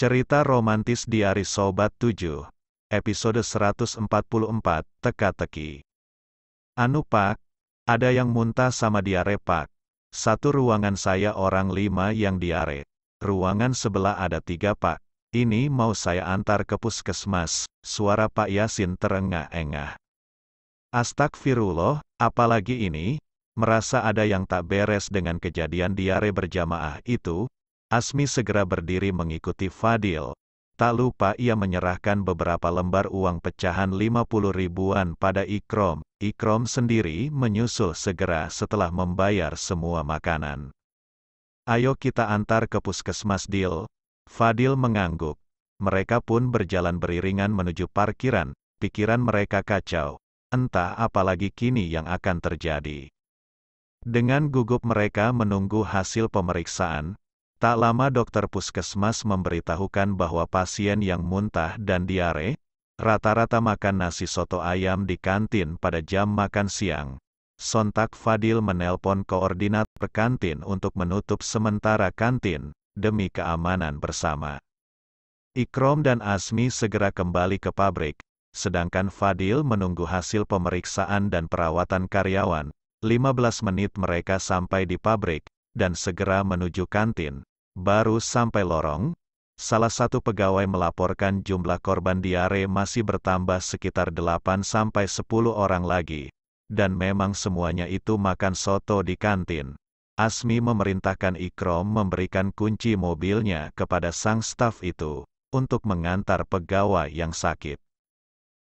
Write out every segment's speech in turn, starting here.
Cerita romantis Diari Sobat 7, episode 144, Teka-teki. Anu Pak, ada yang muntah sama diare Pak. Satu ruangan saya orang 5 yang diare. Ruangan sebelah ada 3 Pak. Ini mau saya antar ke puskesmas. Suara Pak Yasin terengah-engah. Astagfirullah, apalagi ini? Merasa ada yang tak beres dengan kejadian diare berjamaah itu, Asmi segera berdiri mengikuti Fadil. Tak lupa ia menyerahkan beberapa lembar uang pecahan 50 ribuan pada Ikrom. Ikrom sendiri menyusul segera setelah membayar semua makanan. Ayo kita antar ke puskesmas Dil. Fadil mengangguk. Mereka pun berjalan beriringan menuju parkiran. Pikiran mereka kacau. Entah apalagi kini yang akan terjadi. Dengan gugup mereka menunggu hasil pemeriksaan. Tak lama dokter puskesmas memberitahukan bahwa pasien yang muntah dan diare, rata-rata makan nasi soto ayam di kantin pada jam makan siang. Sontak Fadil menelpon koordinator kantin untuk menutup sementara kantin, demi keamanan bersama. Ikrom dan Asmi segera kembali ke pabrik, sedangkan Fadil menunggu hasil pemeriksaan dan perawatan karyawan. 15 menit mereka sampai di pabrik, dan segera menuju kantin. Baru sampai lorong, salah satu pegawai melaporkan jumlah korban diare masih bertambah sekitar 8-10 orang lagi. Dan memang semuanya itu makan soto di kantin. Asmi memerintahkan Ikrom memberikan kunci mobilnya kepada sang staf itu, untuk mengantar pegawai yang sakit.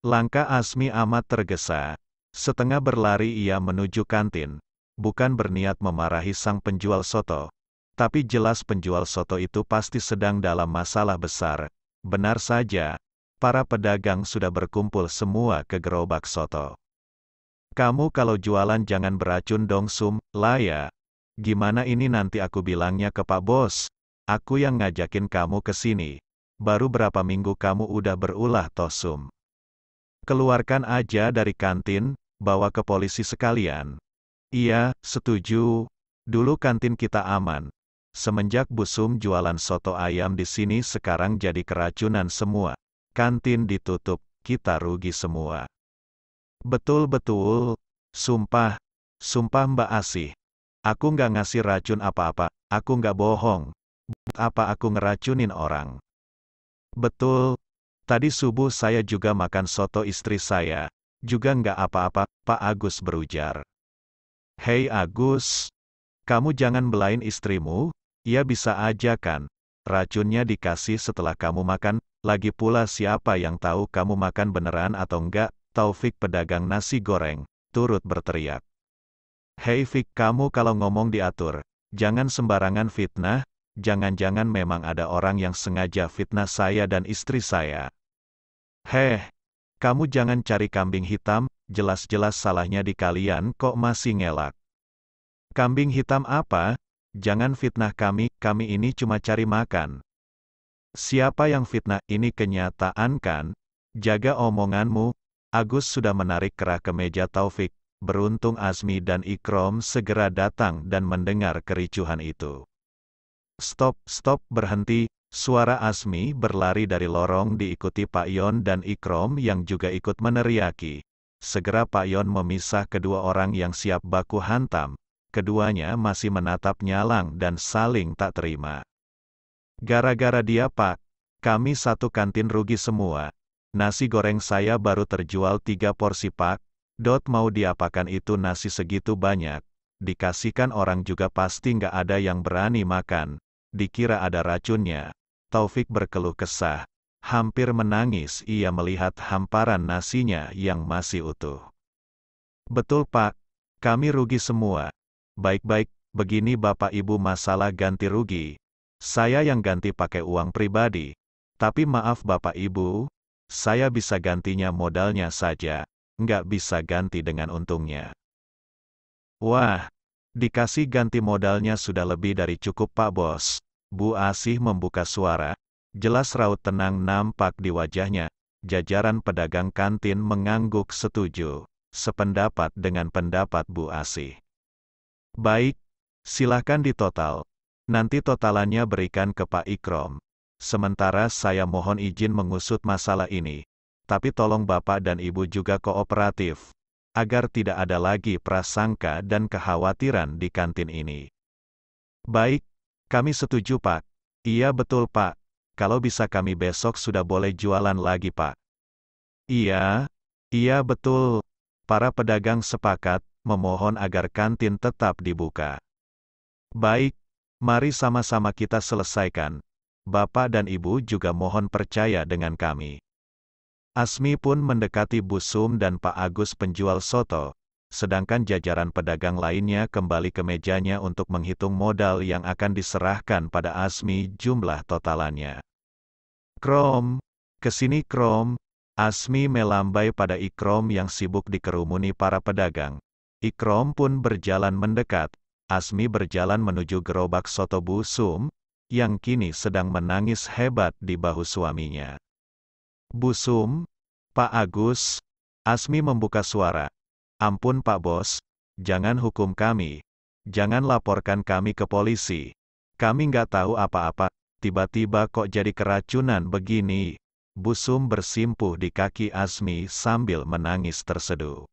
Langkah Asmi amat tergesa. Setengah berlari ia menuju kantin, bukan berniat memarahi sang penjual soto. Tapi jelas penjual soto itu pasti sedang dalam masalah besar. Benar saja, para pedagang sudah berkumpul semua ke gerobak soto. Kamu kalau jualan jangan beracun dong lah ya. Gimana ini nanti aku bilangnya ke Pak Bos? Aku yang ngajakin kamu ke sini. Baru berapa minggu kamu udah berulah toh Keluarkan aja dari kantin, bawa ke polisi sekalian. Iya, setuju. Dulu kantin kita aman. Semenjak Bu Sum jualan soto ayam di sini sekarang jadi keracunan semua. Kantin ditutup, kita rugi semua. Betul-betul. Sumpah Mbak Asih. Aku nggak ngasih racun apa-apa, aku nggak bohong. Apa aku ngeracunin orang? Betul. Tadi subuh saya juga makan soto istri saya. Juga nggak apa-apa, Pak Agus berujar. Hei Agus, kamu jangan belain istrimu. Ya bisa aja kan, racunnya dikasih setelah kamu makan, lagi pula siapa yang tahu kamu makan beneran atau enggak, Taufik pedagang nasi goreng, turut berteriak. Hei Fik, kamu kalau ngomong diatur, jangan sembarangan fitnah, jangan-jangan memang ada orang yang sengaja fitnah saya dan istri saya. Heh, kamu jangan cari kambing hitam, jelas-jelas salahnya di kalian kok masih ngelak. Kambing hitam apa? Jangan fitnah kami ini cuma cari makan. Siapa yang fitnah? Ini kenyataan kan? Jaga omonganmu. Agus sudah menarik kerah kemeja Taufik. Beruntung Asmi dan Ikrom segera datang dan mendengar kericuhan itu. Stop, berhenti. Suara Asmi berlari dari lorong diikuti Pak Yon dan Ikrom yang juga ikut meneriaki. Segera Pak Yon memisah kedua orang yang siap baku hantam. Keduanya masih menatap nyalang dan saling tak terima. Gara-gara dia Pak, kami satu kantin rugi semua. Nasi goreng saya baru terjual 3 porsi Pak. Mau diapakan itu nasi segitu banyak? Dikasihkan orang juga pasti nggak ada yang berani makan. Dikira ada racunnya. Taufik berkeluh kesah. Hampir menangis ia melihat hamparan nasinya yang masih utuh. Betul Pak, kami rugi semua. Baik-baik, begini Bapak Ibu masalah ganti rugi. Saya yang ganti pakai uang pribadi. Tapi maaf Bapak Ibu, saya bisa gantinya modalnya saja, nggak bisa ganti dengan untungnya. Wah, dikasih ganti modalnya sudah lebih dari cukup Pak Bos. Bu Asih membuka suara, jelas raut tenang nampak di wajahnya. Jajaran pedagang kantin mengangguk setuju, sependapat dengan pendapat Bu Asih. Baik, silahkan ditotal. Nanti totalannya berikan ke Pak Ikrom. sementara saya mohon izin mengusut masalah ini. Tapi tolong Bapak dan Ibu juga kooperatif, agar tidak ada lagi prasangka dan kekhawatiran di kantin ini. Baik, kami setuju Pak. Iya betul Pak, kalau bisa kami besok sudah boleh jualan lagi Pak. Iya, iya betul. Para pedagang sepakat, memohon agar kantin tetap dibuka. Baik, mari sama-sama kita selesaikan. Bapak dan Ibu juga mohon percaya dengan kami. Asmi pun mendekati Bu Sum dan Pak Agus penjual soto, sedangkan jajaran pedagang lainnya kembali ke mejanya untuk menghitung modal yang akan diserahkan pada Asmi jumlah totalannya. Krom, kesini Krom. Asmi melambai pada Ikrom yang sibuk dikerumuni para pedagang. Ikrom pun berjalan mendekat. Asmi berjalan menuju gerobak soto Bu Sum, yang kini sedang menangis hebat di bahu suaminya. Bu Sum, Pak Agus, Asmi membuka suara. Ampun Pak Bos, jangan hukum kami. Jangan laporkan kami ke polisi. Kami nggak tahu apa-apa, tiba-tiba kok jadi keracunan begini. Bu Sum bersimpuh di kaki Asmi sambil menangis terseduh.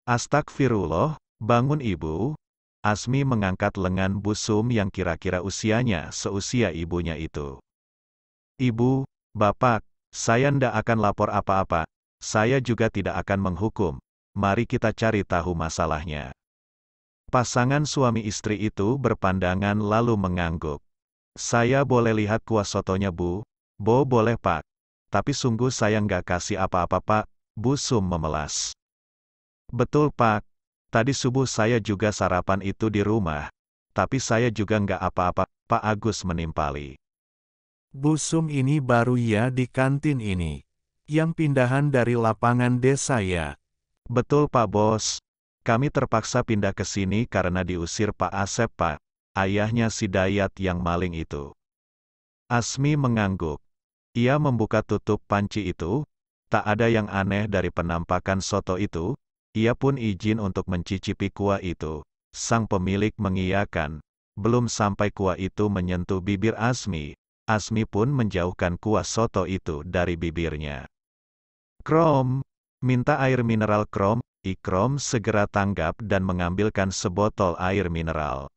Astagfirullah, bangun Ibu. Asmi mengangkat lengan Bu Sum yang kira-kira usianya seusia ibunya itu. Ibu, Bapak, saya ndak akan lapor apa-apa. Saya juga tidak akan menghukum. Mari kita cari tahu masalahnya. Pasangan suami istri itu berpandangan lalu mengangguk. Saya boleh lihat kuah sotonya Bu? Boleh Pak. Tapi sungguh saya nggak kasih apa-apa Pak, Bu Sum memelas. Betul Pak. Tadi subuh saya juga sarapan itu di rumah. Tapi saya juga nggak apa-apa, Pak Agus menimpali. Bu Sum ini baru ya di kantin ini. Yang pindahan dari lapangan desa ya. Betul Pak Bos. Kami terpaksa pindah ke sini karena diusir Pak Asep Pak, ayahnya si Dayat yang maling itu. Asmi mengangguk. Ia membuka tutup panci itu. Tak ada yang aneh dari penampakan soto itu. Ia pun izin untuk mencicipi kuah itu. Sang pemilik mengiyakan. Belum sampai kuah itu menyentuh bibir Asmi, Asmi pun menjauhkan kuah soto itu dari bibirnya. Krom, minta air mineral Krom. Ikrom segera tanggap dan mengambilkan sebotol air mineral.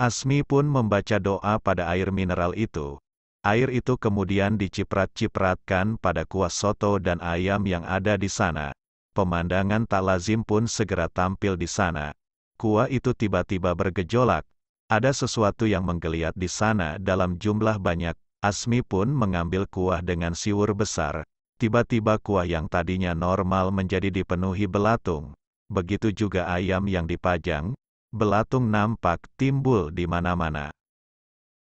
Asmi pun membaca doa pada air mineral itu. Air itu kemudian diciprat-cipratkan pada kuah soto dan ayam yang ada di sana. Pemandangan tak lazim pun segera tampil di sana. Kuah itu tiba-tiba bergejolak. Ada sesuatu yang menggeliat di sana dalam jumlah banyak. Asmi pun mengambil kuah dengan siwur besar. Tiba-tiba kuah yang tadinya normal menjadi dipenuhi belatung. Begitu juga ayam yang dipajang. Belatung nampak timbul di mana-mana.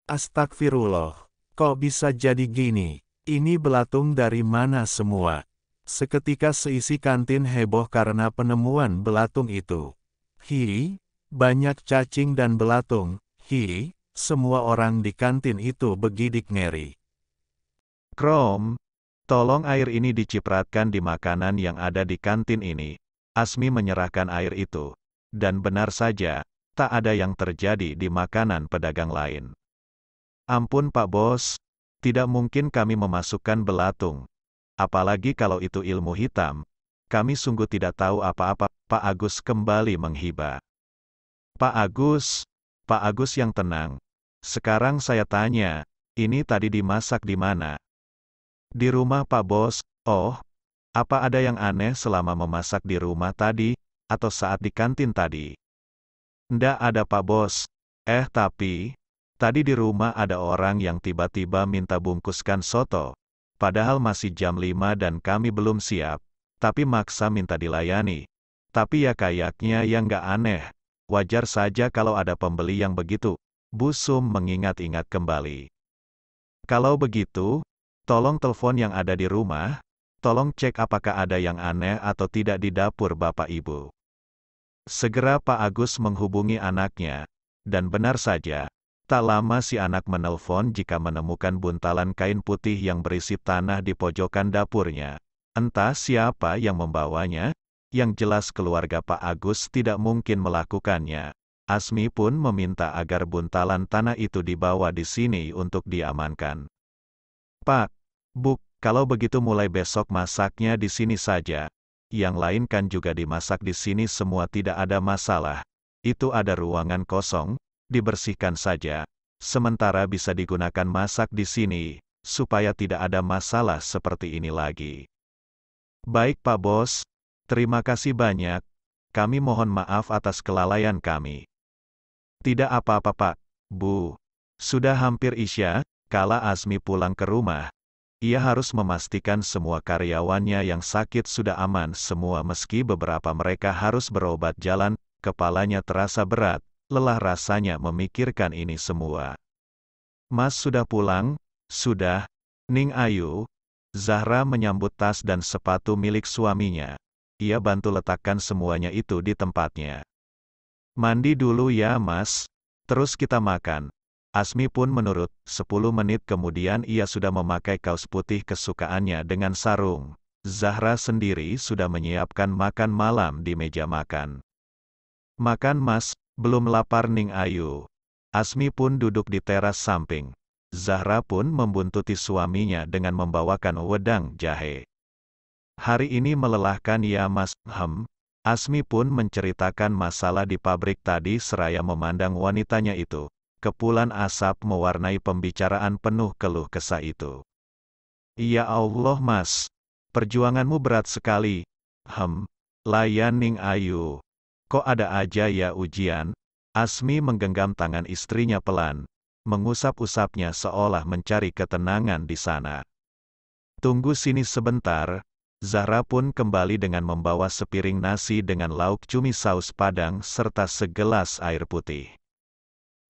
Astagfirullah, kok bisa jadi gini? Ini belatung dari mana semua? Seketika seisi kantin heboh karena penemuan belatung itu. Hi, banyak cacing dan belatung. Hi, semua orang di kantin itu begidik ngeri. Krom, tolong air ini dicipratkan di makanan yang ada di kantin ini. Asmi menyerahkan air itu. Dan benar saja, tak ada yang terjadi di makanan pedagang lain. Ampun Pak Bos, tidak mungkin kami memasukkan belatung. Apalagi kalau itu ilmu hitam. Kami sungguh tidak tahu apa-apa. Pak Agus kembali menghibah. Pak Agus yang tenang. Sekarang saya tanya, ini tadi dimasak di mana? Di rumah Pak Bos. Oh, apa ada yang aneh selama memasak di rumah tadi, atau saat di kantin tadi? Ndak ada Pak Bos. Tapi, tadi di rumah ada orang yang tiba-tiba minta bungkuskan soto. Padahal masih jam 5 dan kami belum siap, tapi maksa minta dilayani. Tapi ya kayaknya yang nggak aneh. Wajar saja kalau ada pembeli yang begitu. Bu Sum mengingat-ingat kembali. Kalau begitu, tolong telepon yang ada di rumah, tolong cek apakah ada yang aneh atau tidak di dapur Bapak Ibu. Segera Pak Agus menghubungi anaknya, dan benar saja, tak lama si anak menelpon jika menemukan buntalan kain putih yang berisi tanah di pojokan dapurnya. Entah siapa yang membawanya, yang jelas keluarga Pak Agus tidak mungkin melakukannya. Asmi pun meminta agar buntalan tanah itu dibawa di sini untuk diamankan. Pak, Bu, kalau begitu mulai besok masaknya di sini saja. Yang lain kan juga dimasak di sini semua tidak ada masalah. Itu ada ruangan kosong, dibersihkan saja. Sementara bisa digunakan masak di sini, supaya tidak ada masalah seperti ini lagi. Baik Pak Bos, terima kasih banyak. Kami mohon maaf atas kelalaian kami. Tidak apa-apa Pak, Bu. Sudah hampir Isya, kala Asmi pulang ke rumah. Ia harus memastikan semua karyawannya yang sakit sudah aman semua meski beberapa mereka harus berobat jalan, kepalanya terasa berat, lelah rasanya memikirkan ini semua. Mas sudah pulang? Sudah, Ning Ayu. Zahra menyambut tas dan sepatu milik suaminya. Ia bantu letakkan semuanya itu di tempatnya. Mandi dulu ya Mas, terus kita makan. Asmi pun menurut, 10 menit kemudian ia sudah memakai kaos putih kesukaannya dengan sarung. Zahra sendiri sudah menyiapkan makan malam di meja makan. Makan Mas, belum lapar Ning Ayu. Asmi pun duduk di teras samping. Zahra pun membuntuti suaminya dengan membawakan wedang jahe. Hari ini melelahkan ya Mas, Asmi pun menceritakan masalah di pabrik tadi seraya memandang wanitanya itu. Kepulan asap mewarnai pembicaraan penuh keluh kesah itu. Ya Allah Mas, perjuanganmu berat sekali. Layan Ning Ayu. Kok ada aja ya ujian? Asmi menggenggam tangan istrinya pelan, mengusap-usapnya seolah mencari ketenangan di sana. Tunggu sini sebentar. Zahra pun kembali dengan membawa sepiring nasi dengan lauk cumi saus padang serta segelas air putih.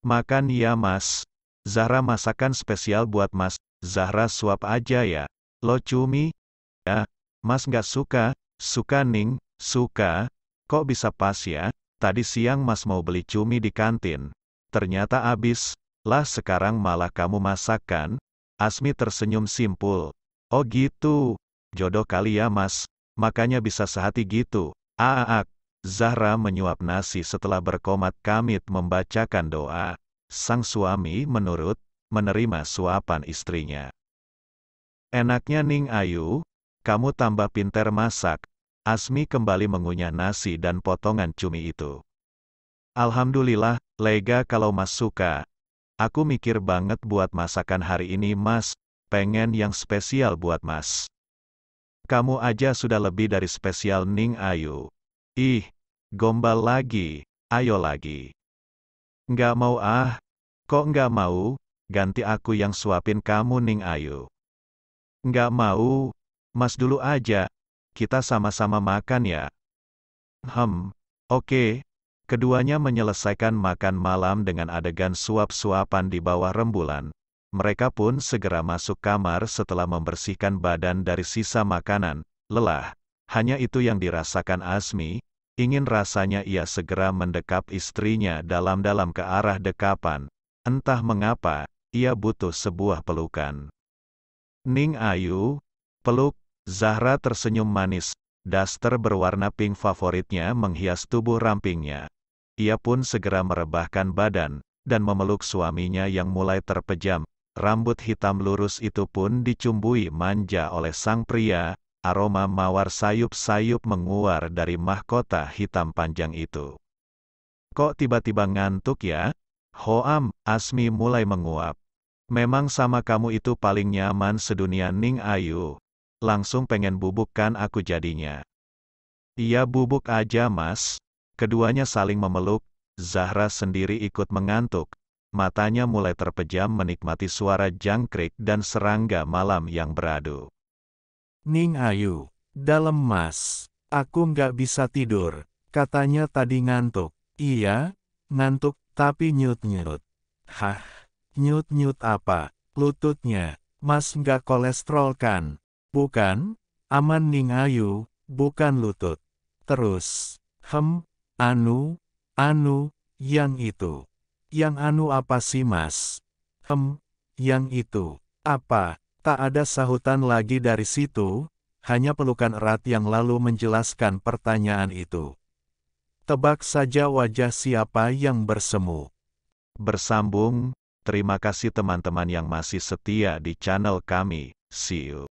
Makan ya Mas. Zahra masakan spesial buat Mas. Zahra suap aja ya. Lo cumi? Ya, Mas nggak suka? Suka Ning, suka. Kok bisa pas ya? Tadi siang Mas mau beli cumi di kantin. Ternyata habis. Lah sekarang malah kamu masakan? Asmi tersenyum simpul. Oh gitu. Jodoh kali ya Mas. Makanya bisa sehati gitu. Aak. Zahra menyuap nasi setelah berkomat kamit membacakan doa. Sang suami menurut, menerima suapan istrinya. Enaknya Ning Ayu, kamu tambah pinter masak. Asmi kembali mengunyah nasi dan potongan cumi itu. Alhamdulillah, lega kalau Mas suka. Aku mikir banget buat masakan hari ini Mas, pengen yang spesial buat Mas. Kamu aja sudah lebih dari spesial Ning Ayu. Ih, gombal lagi, ayo lagi. Nggak mau ah, kok nggak mau, ganti aku yang suapin kamu Ning Ayu. Nggak mau, Mas dulu aja, kita sama-sama makan ya. Oke. Keduanya menyelesaikan makan malam dengan adegan suap-suapan di bawah rembulan. Mereka pun segera masuk kamar setelah membersihkan badan dari sisa makanan, lelah. Hanya itu yang dirasakan Asmi. Ingin rasanya ia segera mendekap istrinya dalam-dalam ke arah dekapan. Entah mengapa, ia butuh sebuah pelukan. Ning Ayu, peluk. Zahra tersenyum manis. Daster berwarna pink favoritnya menghias tubuh rampingnya. Ia pun segera merebahkan badan, dan memeluk suaminya yang mulai terpejam. Rambut hitam lurus itu pun dicumbui manja oleh sang pria. Aroma mawar sayup-sayup menguar dari mahkota hitam panjang itu. Kok tiba-tiba ngantuk ya? Asmi mulai menguap. Memang sama kamu itu paling nyaman sedunia Ning Ayu. Langsung pengen bubuk kan aku jadinya. Iya bubuk aja Mas. Keduanya saling memeluk. Zahra sendiri ikut mengantuk. Matanya mulai terpejam menikmati suara jangkrik dan serangga malam yang beradu. Ning Ayu, dalam Mas. Aku nggak bisa tidur. Katanya tadi ngantuk. Iya, ngantuk, tapi nyut-nyut. Hah, nyut-nyut apa? Lututnya. Mas nggak kolesterol kan? Bukan? Aman Ning Ayu, bukan lutut. Terus, yang itu. Yang apa sih Mas? Yang itu. Apa? Tak ada sahutan lagi dari situ, hanya pelukan erat yang lalu menjelaskan pertanyaan itu. Tebak saja wajah siapa yang bersemu. Bersambung, Terima kasih teman-teman yang masih setia di channel kami. See you.